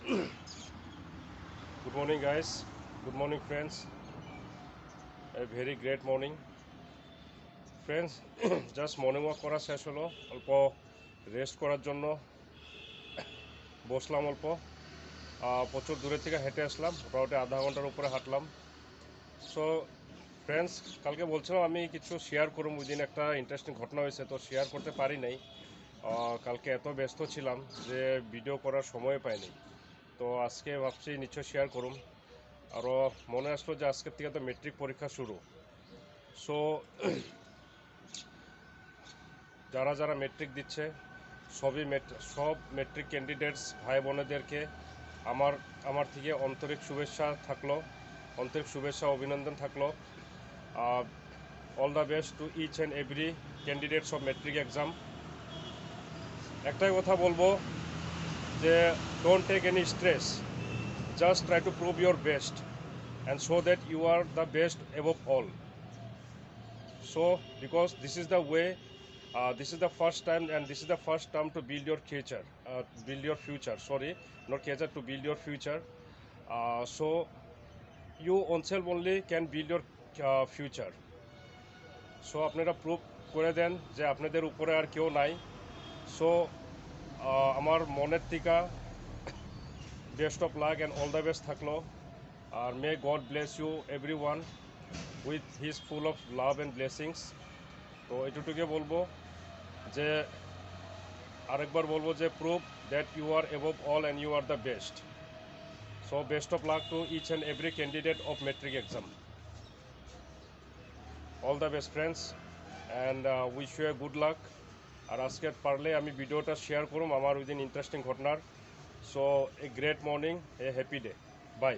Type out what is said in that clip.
Good morning, guys. Good morning, friends. A very great morning, friends. Just morning walk করা শেষ হলো, অল্প rest করার জন্য বসলাম। অল্প প্রচুর দূরে থেকে হেঁটে আসলাম, মোটামুটি আধা ঘন্টার উপরে হাঁটলাম। সো ফ্রেন্ডস, কালকে বলছিলাম আমি কিছু শেয়ার করুম, ওই দিন একটা ইন্টারেস্টিং ঘটনা হয়েছে, তো শেয়ার করতে পারি নাই। কালকে এত ব্যস্ত ছিলাম যে ভিডিও করার সময় পাইনি। তো আজকে ভাবছি নিশ্চয় শেয়ার করুম। আরও মনে আসলো যে আজকের থেকে তো মেট্রিক পরীক্ষা শুরু। সো যারা যারা মেট্রিক দিচ্ছে সব মেট্রিক ক্যান্ডিডেটস ভাই বোনেদেরকে আমার থেকে আন্তরিক শুভেচ্ছা অভিনন্দন থাকলো। All the best to each and every candidates of matric exam. একটাই কথা বলবো যে don't take any stress, just try to prove your best and show that you are the best above all. So because this is the first time and this is the first time to build your future, sorry, not future, to build your future. So you oneself only can build your future. So আপনারা prove করে দেন যে আপনাদের উপরে আর কেউ নাই. So আমার মনের থেকে best of luck and all the best থাকলো। আর may God bless you every one with his full of love and blessings. তো এটুকুকে বলবো যে আরেকবার বলবো যে prove that you are above all and you are the best. So best of luck to each and every candidate of matric exam. All the best friends and wish you a good luck. আর আজকে পারলে আমি ভিডিওটা share করুম আমার ওই দিন interesting ঘটনার. So a great morning, a happy day. By.